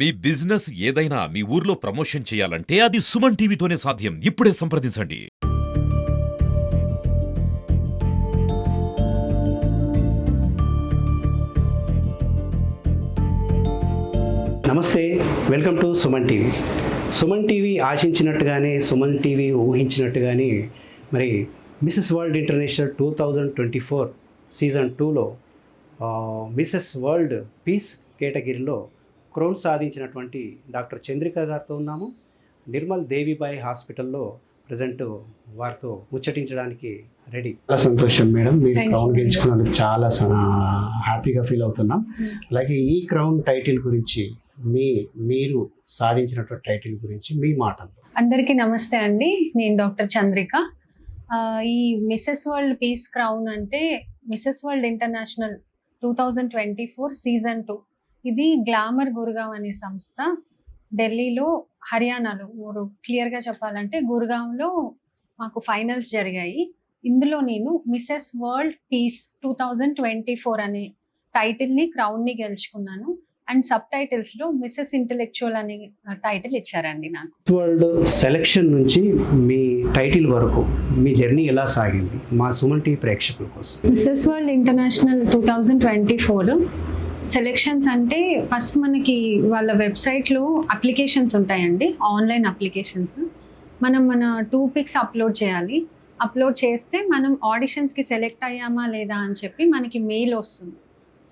మీ business ఏదైనా మీ ఊర్లో promotion చేయాలంటే అది సుమన్ టీవీతోనే సాధ్యం. ఇప్పుడే సంప్రదించండి. నమస్తే, welcome to Suman TV. Suman TV ఆశించినట్టుగానే, సుమన్ టీవీ ఊహించినట్టుగానే మరి మిసెస్ వరల్డ్ ఇంటర్నేషనల్ 2024 సీజన్ 2లో మిసెస్ వరల్డ్ పీస్ కేటగిరీలో క్రౌన్ సాధించినటువంటి డాక్టర్ చంద్రిక గారితో ఉన్నాము. నిర్మల్ దేవిబాయి హాస్పిటల్లో ప్రజెంట్ వారితో ముచ్చటించడానికి రెడీ. చాలా సంతోషం మేడం, మీరు క్రౌన్ గెలుచుకున్నందుకు చాలా హ్యాపీగా ఫీల్ అవుతున్నాం. అలాగే ఈ క్రౌన్ టైటిల్ గురించి మీరు సాధించినటువంటి టైటిల్ గురించి మీ మాటలు. అందరికీ నమస్తే అండి, నేను డాక్టర్ చంద్రిక. ఈ మిసెస్ వరల్డ్ పీస్ క్రౌన్ అంటే మిసెస్ వరల్డ్ ఇంటర్నేషనల్ 2024 సీజన్ 2. ఇది గ్లామర్ గుర్గావ్ అనే సంస్థ ఢిల్లీలో, హర్యానాలో, క్లియర్గా చెప్పాలంటే గుర్గావ్లో మాకు ఫైనల్స్ జరిగాయి. ఇందులో నేను మిసెస్ వరల్డ్ పీస్ 2024 అనే టైటిల్ని, క్రౌన్ని గెలుచుకున్నాను. అండ్ సబ్ టైటిల్స్లో మిసెస్ ఇంటెలెక్చువల్ అనే టైటిల్ ఇచ్చారండి నాకు. వరల్డ్ సెలెక్షన్ నుంచి మీ టైటిల్ వరకు మీ జర్నీ ఎలా సాగింది మా సుమన్ టీవీ ప్రేక్షకుల కోసం? మిసెస్ వరల్డ్ ఇంటర్నేషనల్ 2024 సెలెక్షన్స్ అంటే ఫస్ట్ మనకి వాళ్ళ వెబ్సైట్లో అప్లికేషన్స్ ఉంటాయండి, ఆన్లైన్ అప్లికేషన్స్. మనం మన 2 పిక్స్ అప్లోడ్ చేయాలి. అప్లోడ్ చేస్తే మనం ఆడిషన్స్కి సెలెక్ట్ అయ్యామా లేదా అని చెప్పి మనకి మెయిల్ వస్తుంది.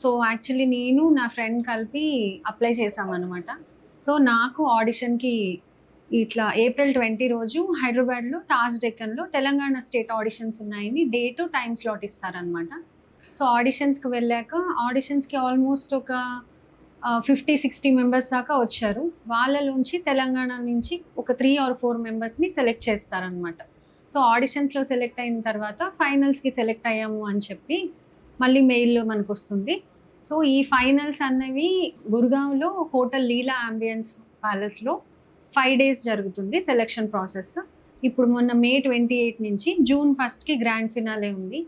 సో యాక్చువల్లీ నేను నా ఫ్రెండ్ కలిపి అప్లై చేసామన్నమాట. సో నాకు ఆడిషన్కి ఇట్లా April 20 రోజు హైదరాబాద్లో తాజ్ డెక్కన్లో తెలంగాణ స్టేట్ ఆడిషన్స్ ఉన్నాయని డేటు టైం స్లాట్ ఇస్తారనమాట. సో ఆడిషన్స్కి వెళ్ళాక ఆడిషన్స్కి ఆల్మోస్ట్ ఒక 50-60 మెంబర్స్ దాకా వచ్చారు. వాళ్ళలోంచి తెలంగాణ నుంచి ఒక 3 or 4 మెంబర్స్ని సెలెక్ట్ చేస్తారనమాట. సో ఆడిషన్స్లో సెలెక్ట్ అయిన తర్వాత ఫైనల్స్కి సెలెక్ట్ అయ్యాము అని చెప్పి మళ్ళీ మెయిల్లో మనకు వస్తుంది. సో ఈ ఫైనల్స్ అన్నవి గుర్గావ్లో హోటల్ లీలా అంబియన్స్ ప్యాలెస్లో 5 days జరుగుతుంది సెలెక్షన్ ప్రాసెస్. ఇప్పుడు మొన్న May 28 నుంచి June 1కి గ్రాండ్ ఫినాలే ఉంది.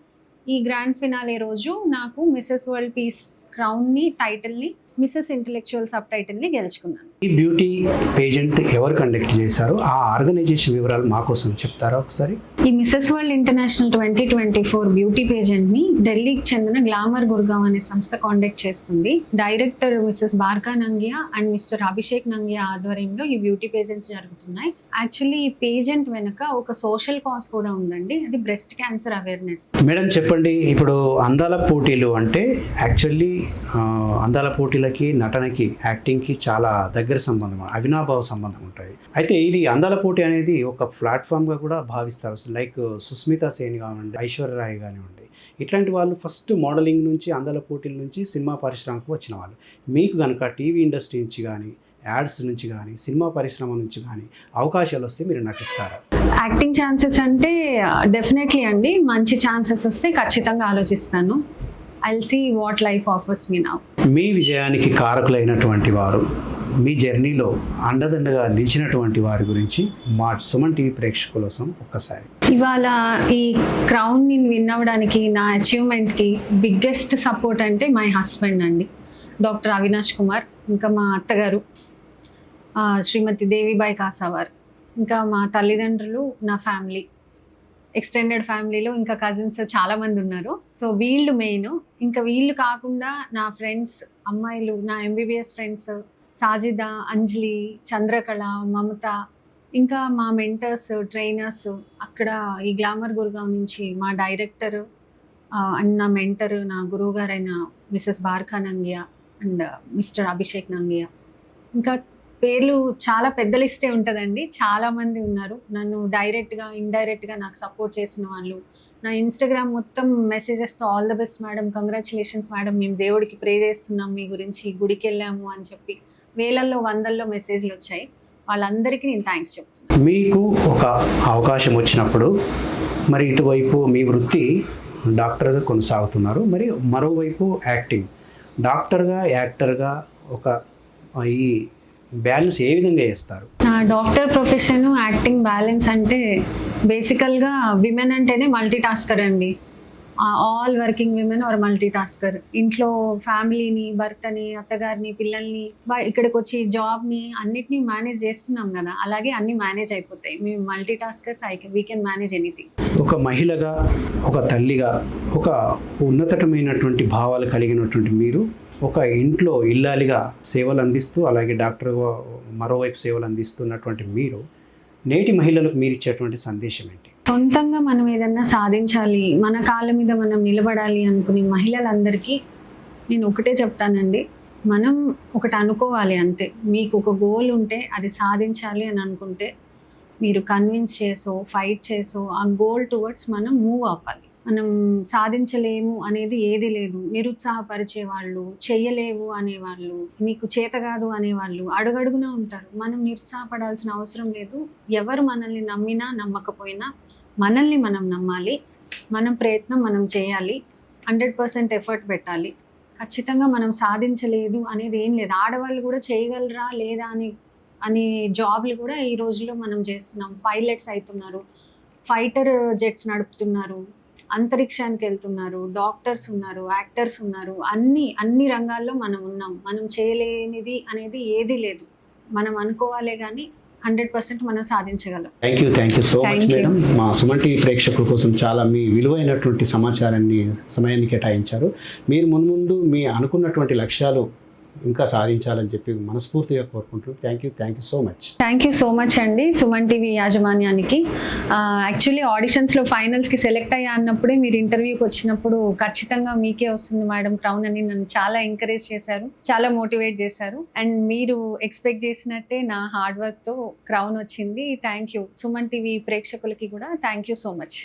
ఈ గ్రాండ్ ఫినాలే రోజు నాకు మిసెస్ వరల్డ్ పీస్ క్రౌన్ని, టైటిల్ని, మిసెస్ ఇంటెలెక్చువల్ సబ్ టైటిల్ని గెలుచుకున్నాను. ఈ బ్యూటీ పేజెంట్ ఎవరు కండక్ట్ చేశారు, ఆ ఆర్గనైజేషన్ వివరాలు మా కోసం చెప్తారా ఒకసారి? ఈ మిసెస్ వరల్డ్ ఇంటర్నేషనల్ 2024 బ్యూటీ పేజెంట్ని ఢిల్లీకి చెందిన గ్లామర్ గుర్గావ్ అనే సంస్థ కాండక్ట్ చేస్తుంది. Director Mrs Barkha Nangia and mister Abhishek Nangia ఆధ్వర్యంలో ఈ బ్యూటీ పేజెంట్స్ జరుగుతున్నాయి. యాక్చువల్లీ ఈ పేజెంట్ వెనుక ఒక సోషల్ కాజ్ కూడా ఉందండి, అది బ్రెస్ట్ క్యాన్సర్ అవేర్నెస్. మేడం చెప్పండి, ఇప్పుడు అందాల పోటీలు అంటే యాక్చువల్లీ అందాల పోటీలకి, నటనకి, యాక్టింగ్కి చాలా దగ్గర సంబంధం, అవినాభావ సంబంధం ఉంటుంది. అయితే ఇది అందాల పోటీ అనేది ఒక ప్లాట్ఫామ్గా కూడా భావిస్తారు. లైక్ సుస్మితా సేన్ కానివ్వండి, ఐశ్వర్య రాయ్ కానివ్వండి, ఇట్లాంటి వాళ్ళు ఫస్ట్ మోడలింగ్ నుంచి, అందాల పోటీల నుంచి సినిమా పరిశ్రమకు వచ్చిన వాళ్ళు. మీకు కనుక టీవీ ఇండస్ట్రీ నుంచి కానీ, యాడ్స్ నుంచి కానీ, సినిమా పరిశ్రమ నుంచి కానీ అవకాశాలు వస్తే మీరు నటిస్తారా? యాక్టింగ్ ఛాన్సెస్ అంటే డెఫినెట్లీ అండి, మంచి ఛాన్సెస్ వస్తే ఖచ్చితంగా ఆలోచిస్తాను. I'll see what life offers me now. మీ విజయానికి కారకులైనటువంటి వారు, మీ జర్నీలో అండదండగా నిలిచినటువంటి వారి గురించి మా సుమన్ టీవీ ప్రేక్షకుల కోసం ఒక్కసారి. ఇవాళ ఈ క్రౌన్ని విన్ అవ్వడానికి, నా అచీవ్మెంట్కి బిగ్గెస్ట్ సపోర్ట్ అంటే మై హస్బెండ్ అండి, డాక్టర్ అవినాష్ కుమార్. ఇంకా మా అత్తగారు శ్రీమతి దేవిబాయి కాసావార్. ఇంకా మా తల్లిదండ్రులు, నా ఫ్యామిలీ, ఎక్స్టెండెడ్ ఫ్యామిలీలో ఇంకా కజిన్స్ చాలామంది ఉన్నారు. సో వీళ్ళు మెయిన్. ఇంకా వీళ్ళు కాకుండా నా ఫ్రెండ్స్, అమ్మాయిలు, నా MBBS ఫ్రెండ్స్ సాజిదా, అంజలి, చంద్రకళ, మమత, ఇంకా మా మెంటర్స్, ట్రైనర్స్ అక్కడ ఈ గ్లామర్ గుర్గావ్ నుంచి మా డైరెక్టర్ అండ్ నా మెంటర్, నా గురువు గారైన Mrs Barkha Nangia and mister Abhishek నంగియా. ఇంకా పేర్లు చాలా పెద్ద లిస్టే ఉంటుందండి, చాలామంది ఉన్నారు. నన్ను డైరెక్ట్గా, ఇండైరెక్ట్గా నాకు సపోర్ట్ చేసిన వాళ్ళు. నా ఇన్స్టాగ్రామ్ మొత్తం మెసేజెస్తో all the best madam, congratulations madam, మేము దేవుడికి ప్రే చేస్తున్నాం, మీ గురించి గుడికి వెళ్ళాము అని చెప్పి వేలల్లో, వందల్లో మెసేజ్లు వచ్చాయి. వాళ్ళందరికీ నేను థ్యాంక్స్ చెప్తున్నాను. మీకు ఒక అవకాశం వచ్చినప్పుడు మరి ఇటువైపు మీ వృత్తి డాక్టర్గా కొనసాగుతున్నారు, మరి మరోవైపు యాక్టింగ్, డాక్టర్గా, యాక్టర్గా ఒక ఈ బ్యాలెన్స్ ఏ విధంగా చేస్తారు? డాక్టర్ ప్రొఫెషన్, యాక్టింగ్ బ్యాలెన్స్ అంటే బేసికల్గా విమెన్ అంటేనే మల్టీ టాస్కర్ అండి. All working women are multi tasker. ఇంట్లో ఫ్యామిలీని, భర్తని, అత్తగారిని, పిల్లల్ని, ఇక్కడికి వచ్చి జాబ్ని అన్నిటినీ మేనేజ్ చేస్తున్నాం కదా, అలాగే అన్ని మేనేజ్ అయిపోతాయి. మేము multi taskers, we can manage anything. ఒక మహిళగా, ఒక తల్లిగా, ఒక ఉన్నతమైనటువంటి భావాలు కలిగినటువంటి మీరు ఒక ఇంట్లో ఇల్లాలిగా సేవలు అందిస్తూ, అలాగే డాక్టర్గా మరోవైపు సేవలు అందిస్తున్నటువంటి మీరు నేటి మహిళలకు మీరు ఇచ్చేటువంటి సందేశం ఏంటి? సొంతంగా మనం ఏదన్నా సాధించాలి, మన కాళ్ళ మీద మనం నిలబడాలి అనుకునే మహిళలందరికీ నేను ఒకటే చెప్తానండి, మనం ఒకటి అనుకోవాలి అంతే. మీకు ఒక గోల్ ఉంటే అది సాధించాలి అని అనుకుంటే మీరు కన్విన్స్ చేసో, ఫైట్ చేసో ఆ గోల్ టువర్డ్స్ మనం మూవ్ అవ్వాలి. మనం సాధించలేము అనేది ఏది లేదు. నిరుత్సాహపరిచే వాళ్ళు, చెయ్యలేవు అనేవాళ్ళు, నీకు చేత కాదు అనేవాళ్ళు అడుగడుగునా ఉంటారు. మనం నిరుత్సాహపడాల్సిన అవసరం లేదు. ఎవరు మనల్ని నమ్మినా నమ్మకపోయినా మనల్ని మనం నమ్మాలి. మనం ప్రయత్నం మనం చేయాలి. 100% ఎఫర్ట్ పెట్టాలి. ఖచ్చితంగా మనం సాధించలేదు అనేది ఏం లేదు. ఆడవాళ్ళు కూడా చేయగలరా లేదా అని జాబ్లు కూడా ఈ రోజుల్లో మనం చేస్తున్నాం. పైలట్స్ అవుతున్నారు, ఫైటర్ జెట్స్ నడుపుతున్నారు, అంతరిక్షానికి వెళ్తున్నారు, డాక్టర్స్ ఉన్నారు, యాక్టర్స్ ఉన్నారు. అన్ని రంగాల్లో మనం ఉన్నాం. మనం చేయలేనిది అనేది ఏది లేదు. మనం అనుకోవాలే కానీ 100% మనం సాధించగలం. Thank you so much Thank you. Madam. మా సుమన్ టీవీ ప్రేక్షకుల కోసం చాలా మీ విలువైనటువంటి సమయాన్ని కేటాయించారు. మీరు మున్ముందు మీ అనుకున్నటువంటి లక్ష్యాలు ఇంకా సాధించాలని చెప్పి మనస్ఫూర్తిగా కోరుకుంటూ thank you so much. Thank you so much అండి సుమన్ టీవీ యాజమాన్యానికి. యాక్చువల్లీ ఆడిషన్స్లో ఫైనల్స్కి సెలెక్ట్ అయ్యా అన్నప్పుడే మీరు ఇంటర్వ్యూకి వచ్చినప్పుడు ఖచ్చితంగా మీకే వస్తుంది మేడం క్రౌన్ అని నన్ను చాలా ఎంకరేజ్ చేశారు, చాలా మోటివేట్ చేశారు. అండ్ మీరు ఎక్స్పెక్ట్ చేసినట్టే నా హార్డ్ వర్క్తో క్రౌన్ వచ్చింది. Thank you. సుమన్ టీవీ ప్రేక్షకులకి కూడా థ్యాంక్ యూ సో మచ్.